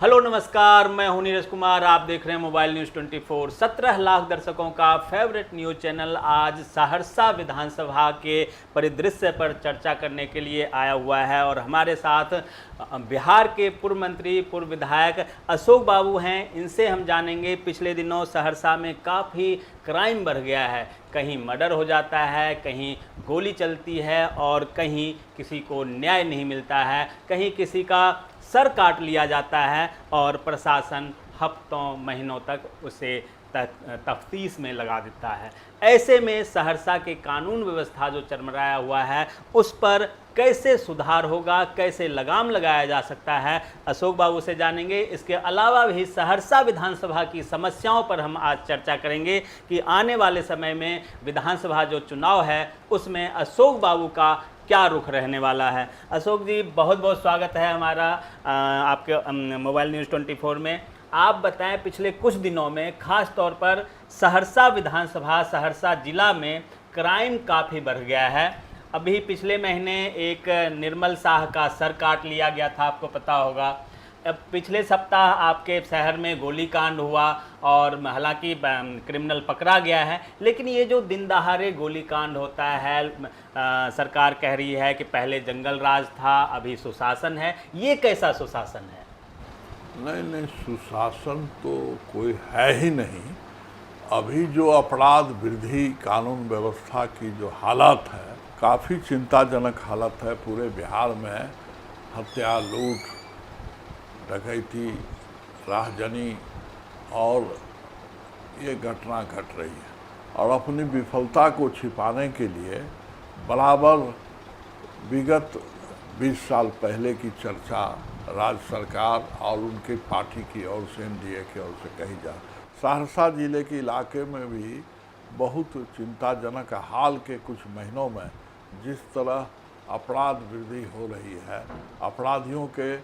Hello नमस्कार, मैं हूं नीरज कुमार। आप देख रहे हैं मोबाइल न्यूज़ 24। 17 लाख दर्शकों का फेवरेट न्यूज़ चैनल आज सहरसा विधानसभा के परिदृश्य पर चर्चा करने के लिए आया हुआ है और हमारे साथ बिहार के पूर्व मंत्री, पूर्व विधायक अशोक बाबू हैं। इनसे हम जानेंगे पिछले दिनों सहरसा में काफ़ी क्राइम बढ़ गया है। कहीं मर्डर हो जाता है, कहीं गोली चलती है और कहीं किसी को न्याय नहीं मिलता है, कहीं किसी का सर काट लिया जाता है और प्रशासन हफ्तों महीनों तक उसे तफ्तीश में लगा देता है। ऐसे में सहरसा के कानून व्यवस्था जो चरमराया हुआ है उस पर कैसे सुधार होगा, कैसे लगाम लगाया जा सकता है, अशोक बाबू से जानेंगे। इसके अलावा भी सहरसा विधानसभा की समस्याओं पर हम आज चर्चा करेंगे कि आने वाले समय में विधानसभा जो चुनाव है उसमें अशोक बाबू का क्या रुख रहने वाला है। अशोक जी, बहुत बहुत स्वागत है हमारा आपके मोबाइल न्यूज़ 24 में। आप बताएं, पिछले कुछ दिनों में खास तौर पर सहरसा विधानसभा, सहरसा जिला में क्राइम काफ़ी बढ़ गया है। अभी पिछले महीने एक निर्मल शाह का सर काट लिया गया था, आपको पता होगा। अब पिछले सप्ताह आपके शहर में गोलीकांड हुआ और हालांकि क्रिमिनल पकड़ा गया है, लेकिन ये जो दिन दहाड़े गोलीकांड होता है, सरकार कह रही है कि पहले जंगल राज था, अभी सुशासन है। ये कैसा सुशासन है? नहीं, सुशासन तो कोई है ही नहीं। अभी जो अपराध वृद्धि, कानून व्यवस्था की जो हालत है, काफ़ी चिंताजनक हालत है। पूरे बिहार में हत्या, लूट, डकैती, राहजनी और ये घटना घट रही है। और अपनी विफलता को छिपाने के लिए बराबर विगत 20 साल पहले की चर्चा राज्य सरकार और उनकी पार्टी की ओर से, एनडीए की ओर से कही जा। सहरसा जिले के इलाके में भी बहुत चिंताजनक हाल के कुछ महीनों में जिस तरह अपराध वृद्धि हो रही है, अपराधियों के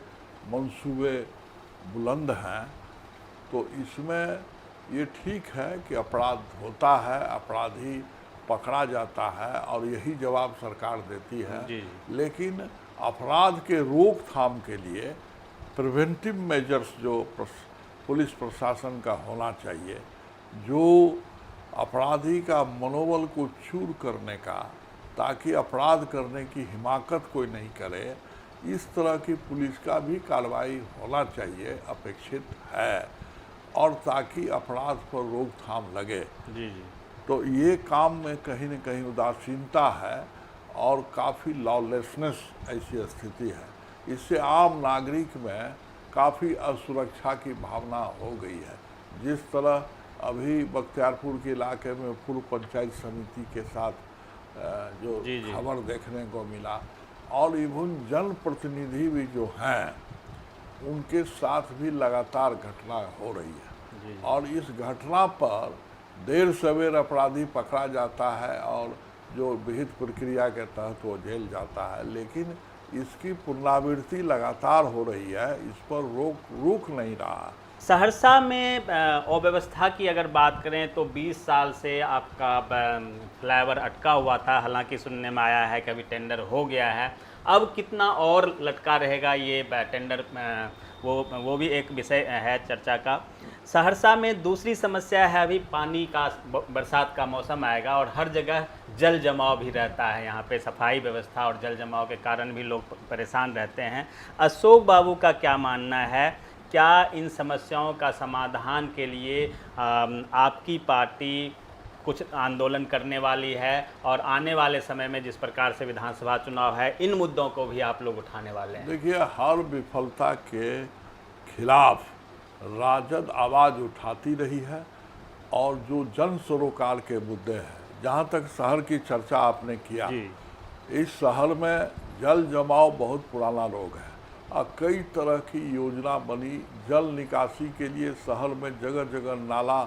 मंसूबे बुलंद हैं, तो इसमें ये ठीक है कि अपराध होता है, अपराधी पकड़ा जाता है और यही जवाब सरकार देती है। लेकिन अपराध के रोकथाम के लिए प्रिवेंटिव मेजर्स जो पुलिस प्रशासन का होना चाहिए, जो अपराधी का मनोबल को चूर करने का, ताकि अपराध करने की हिमाकत कोई नहीं करे, इस तरह की पुलिस का भी कार्रवाई होना चाहिए, अपेक्षित है, और ताकि अपराध पर रोकथाम लगे। जी। तो ये काम में कहीं न कहीं उदासीनता है और काफ़ी लॉलेसनेस ऐसी स्थिति है। इससे आम नागरिक में काफ़ी असुरक्षा की भावना हो गई है। जिस तरह अभी बख्तियारपुर के इलाके में पूर्व पंचायत समिति के साथ जो खबर देखने को मिला, और इवन जनप्रतिनिधि भी जो हैं उनके साथ भी लगातार घटना हो रही है। और इस घटना पर देर सवेर अपराधी पकड़ा जाता है और जो विहित प्रक्रिया के तहत वो जेल जाता है, लेकिन इसकी पुनरावृत्ति लगातार हो रही है, इस पर रुक नहीं रहा। सहरसा में अव्यवस्था की अगर बात करें तो 20 साल से आपका फ्लाईओवर अटका हुआ था। हालांकि सुनने में आया है कि अभी टेंडर हो गया है। अब कितना और लटका रहेगा ये टेंडर, वो भी एक विषय है चर्चा का। सहरसा में दूसरी समस्या है, अभी पानी का, बरसात का मौसम आएगा और हर जगह जल जमाव भी रहता है। यहाँ पे सफाई व्यवस्था और जल जमाव के कारण भी लोग परेशान रहते हैं। अशोक बाबू का क्या मानना है? क्या इन समस्याओं का समाधान के लिए आपकी पार्टी कुछ आंदोलन करने वाली है और आने वाले समय में जिस प्रकार से विधानसभा चुनाव है, इन मुद्दों को भी आप लोग उठाने वाले हैं? देखिए, हर विफलता के खिलाफ राजद आवाज़ उठाती रही है और जो जन सरोकार के मुद्दे हैं, जहाँ तक शहर की चर्चा आपने किया, इस शहर में जल जमाव बहुत पुराना रोग है और कई तरह की योजना बनी जल निकासी के लिए। शहर में जगह जगह नाला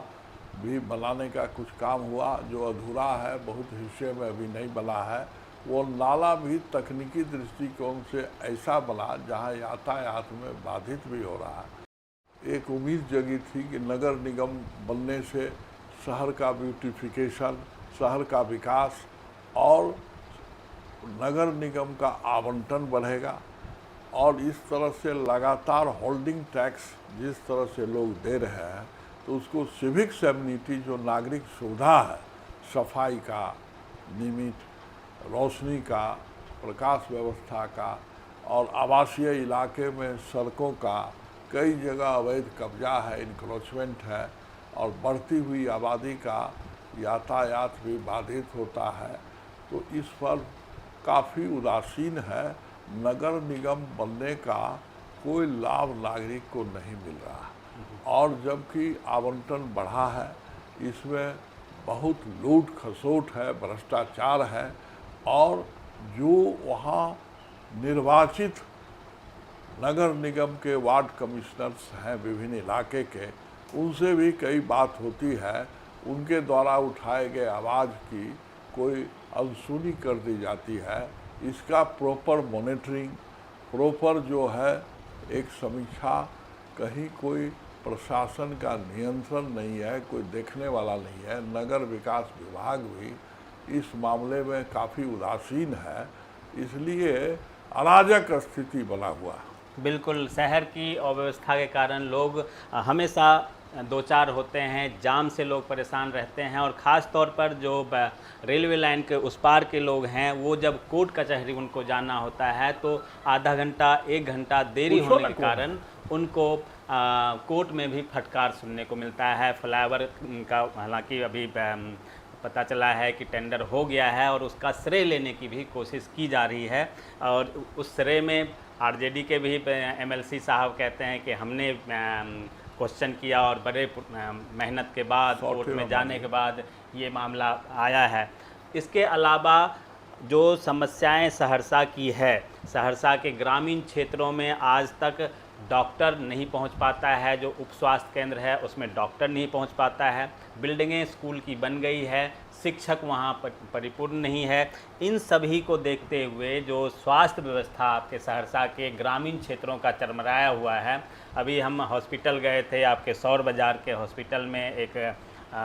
भी बनाने का कुछ काम हुआ जो अधूरा है, बहुत हिस्से में अभी नहीं बना है। वो नाला भी तकनीकी दृष्टिकोण से ऐसा बना जहां यातायात में बाधित भी हो रहा है। एक उम्मीद जगी थी कि नगर निगम बनने से शहर का ब्यूटिफिकेशन, शहर का विकास और नगर निगम का आवंटन बढ़ेगा और इस तरह से लगातार होल्डिंग टैक्स जिस तरह से लोग दे रहे हैं, तो उसको सिविक्स एम्यूनिटी जो नागरिक सुविधा है, सफाई का, नियमित रोशनी का, प्रकाश व्यवस्था का और आवासीय इलाके में सड़कों का, कई जगह अवैध कब्जा है, इंक्रोचमेंट है और बढ़ती हुई आबादी का यातायात भी बाधित होता है, तो इस पर काफ़ी उदासीन है। नगर निगम बनने का कोई लाभ नागरिक को नहीं मिल रहा और जबकि आवंटन बढ़ा है, इसमें बहुत लूट खसोट है, भ्रष्टाचार है और जो वहाँ निर्वाचित नगर निगम के वार्ड कमिश्नर्स हैं विभिन्न इलाके के, उनसे भी कई बात होती है, उनके द्वारा उठाए गए आवाज़ की कोई अनसुनी कर दी जाती है। इसका प्रॉपर मॉनिटरिंग, प्रॉपर जो है एक समीक्षा, कहीं कोई प्रशासन का नियंत्रण नहीं है, कोई देखने वाला नहीं है। नगर विकास विभाग भी इस मामले में काफ़ी उदासीन है, इसलिए अराजक स्थिति बना हुआ है। बिल्कुल, शहर की अव्यवस्था के कारण लोग हमेशा दो चार होते हैं, जाम से लोग परेशान रहते हैं और ख़ास तौर पर जो रेलवे लाइन के उस पार के लोग हैं, वो जब कोर्ट कचहरी उनको जाना होता है तो आधा घंटा 1 घंटा देरी होने के कारण उनको कोर्ट में भी फटकार सुनने को मिलता है। फ्लाईओवर का हालांकि अभी पता चला है कि टेंडर हो गया है और उसका श्रेय लेने की भी कोशिश की जा रही है और उस श्रेय में आरजेडी के भी एमएलसी साहब कहते हैं कि हमने क्वेश्चन किया और बड़े मेहनत के बाद कोर्ट में जाने के बाद ये मामला आया है। इसके अलावा जो समस्याएं सहरसा की है, सहरसा के ग्रामीण क्षेत्रों में आज तक डॉक्टर नहीं पहुंच पाता है, जो उप स्वास्थ्य केंद्र है उसमें डॉक्टर नहीं पहुंच पाता है, बिल्डिंगें स्कूल की बन गई है, शिक्षक वहां परिपूर्ण नहीं है। इन सभी को देखते हुए जो स्वास्थ्य व्यवस्था आपके सहरसा के ग्रामीण क्षेत्रों का चरमराया हुआ है। अभी हम हॉस्पिटल गए थे, आपके सौर बाज़ार के हॉस्पिटल में एक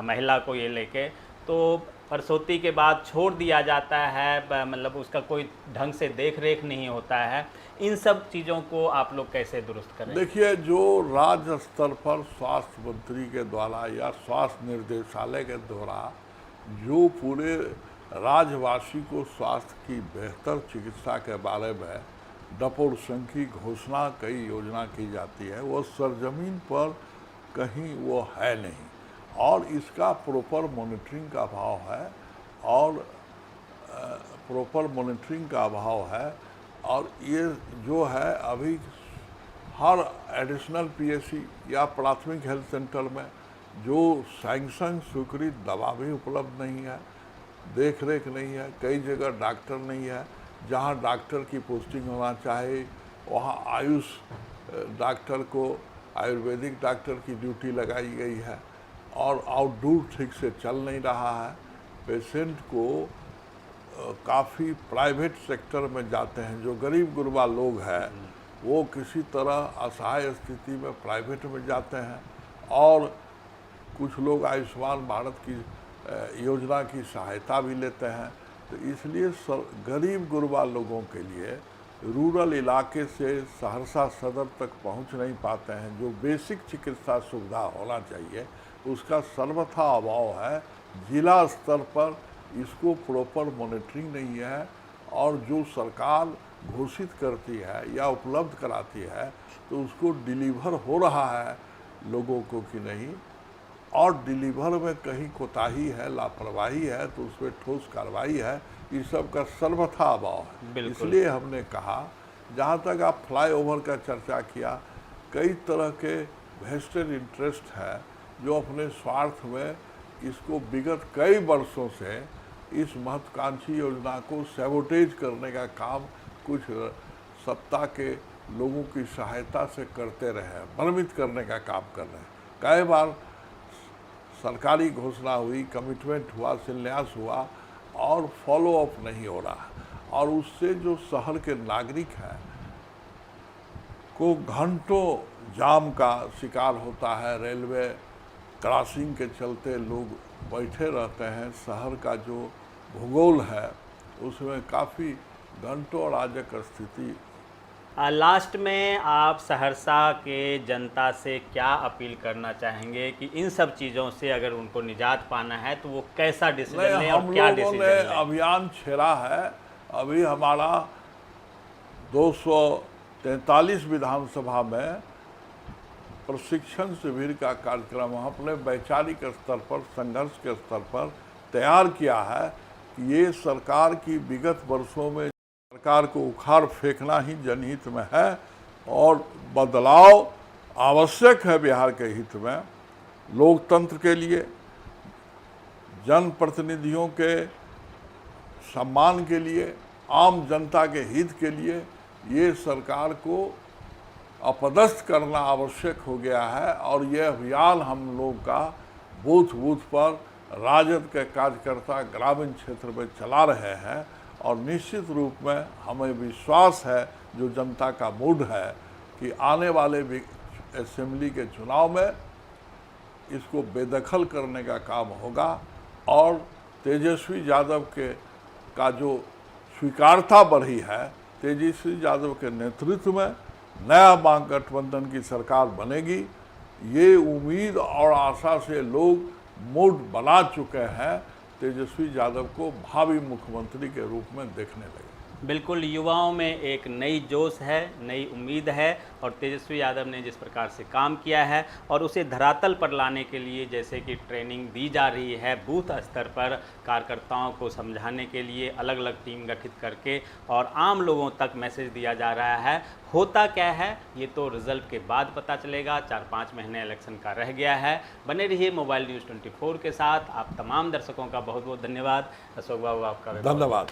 महिला को ये लेके, तो प्रसूति के बाद छोड़ दिया जाता है, मतलब उसका कोई ढंग से देख रेख नहीं होता है। इन सब चीज़ों को आप लोग कैसे दुरुस्त करें? देखिए, जो राज्य स्तर पर स्वास्थ्य मंत्री के द्वारा या स्वास्थ्य निर्देशालय के द्वारा जो पूरे राज्यवासी को स्वास्थ्य की बेहतर चिकित्सा के बारे में डपोरसंघ की घोषणा, कई योजना की जाती है, वो सरजमीन पर कहीं वो है नहीं और इसका प्रॉपर मॉनिटरिंग का अभाव है और और ये जो है अभी हर एडिशनल पीएचसी या प्राथमिक हेल्थ सेंटर में जो सैंक्शन स्वीकृत दवा भी उपलब्ध नहीं है, देख रेख नहीं है, कई जगह डॉक्टर नहीं है। जहाँ डॉक्टर की पोस्टिंग होना चाहिए वहाँ आयुष डॉक्टर को, आयुर्वेदिक डॉक्टर की ड्यूटी लगाई गई है और आउटडोर ठीक से चल नहीं रहा है। पेशेंट को काफ़ी प्राइवेट सेक्टर में जाते हैं, जो गरीब गुरबा लोग हैं वो किसी तरह असहाय स्थिति में प्राइवेट में जाते हैं और कुछ लोग आयुष्मान भारत की योजना की सहायता भी लेते हैं। तो इसलिए गरीब गुरबा लोगों के लिए रूरल इलाके से सहरसा सदर तक पहुंच नहीं पाते हैं। जो बेसिक चिकित्सा सुविधा होना चाहिए उसका सर्वथा अभाव है। जिला स्तर पर इसको प्रॉपर मॉनिटरिंग नहीं है और जो सरकार घोषित करती है या उपलब्ध कराती है तो उसको डिलीवर हो रहा है लोगों को कि नहीं, और डिलीवर में कहीं कोताही है, लापरवाही है तो उसमें ठोस कार्रवाई है। इस सब का सर्वथा अभाव है। इसलिए हमने कहा, जहाँ तक आप फ्लाईओवर का चर्चा किया, कई तरह के वेस्टेड इंटरेस्ट है जो अपने स्वार्थ में इसको विगत कई वर्षों से इस महत्वाकांक्षी योजना को सैबोटेज करने का काम कुछ सत्ता के लोगों की सहायता से करते रहे, भ्रमित करने का काम कर रहे हैं। कई बार सरकारी घोषणा हुई, कमिटमेंट हुआ, शिलान्यास हुआ और फॉलो अप नहीं हो रहा और उससे जो शहर के नागरिक हैं को घंटों जाम का शिकार होता है। रेलवे क्रॉसिंग के चलते लोग बैठे रहते हैं। शहर का जो भूगोल है उसमें काफ़ी घंटों अराजक स्थिति लास्ट में आप सहरसा के जनता से क्या अपील करना चाहेंगे कि इन सब चीज़ों से अगर उनको निजात पाना है तो वो कैसा डिसीजन लें और क्या डिसीजन ने लें? अभियान छेड़ा है। अभी हमारा 243 विधानसभा में प्रशिक्षण शिविर का कार्यक्रम अपने वैचारिक स्तर पर, संघर्ष के स्तर पर तैयार किया है कि ये सरकार की विगत वर्षों में सरकार को उखाड़ फेंकना ही जनहित में है और बदलाव आवश्यक है बिहार के हित में। लोकतंत्र के लिए, जनप्रतिनिधियों के सम्मान के लिए, आम जनता के हित के लिए ये सरकार को अपदस्थ करना आवश्यक हो गया है। और ये अभियान हम लोग का बूथ बूथ पर राजद के कार्यकर्ता ग्रामीण क्षेत्र में चला रहे हैं और निश्चित रूप में हमें विश्वास है, जो जनता का मूड है, कि आने वाले असेंबली के चुनाव में इसको बेदखल करने का काम होगा और तेजस्वी यादव का जो स्वीकारता बढ़ी है, तेजस्वी यादव के नेतृत्व में नया महागठबंधन की सरकार बनेगी। ये उम्मीद और आशा से लोग मूड बना चुके हैं तेजस्वी यादव को भावी मुख्यमंत्री के रूप में देखने लगे। बिल्कुल, युवाओं में एक नई जोश है, नई उम्मीद है और तेजस्वी यादव ने जिस प्रकार से काम किया है और उसे धरातल पर लाने के लिए जैसे कि ट्रेनिंग दी जा रही है, बूथ स्तर पर कार्यकर्ताओं को समझाने के लिए अलग अलग टीम गठित करके और आम लोगों तक मैसेज दिया जा रहा है। होता क्या है ये तो रिजल्ट के बाद पता चलेगा। 4-5 महीने इलेक्शन का रह गया है। बने रहिए मोबाइल न्यूज़ 24 के साथ। आप तमाम दर्शकों का बहुत बहुत धन्यवाद। अशोक बाबू, आपका धन्यवाद।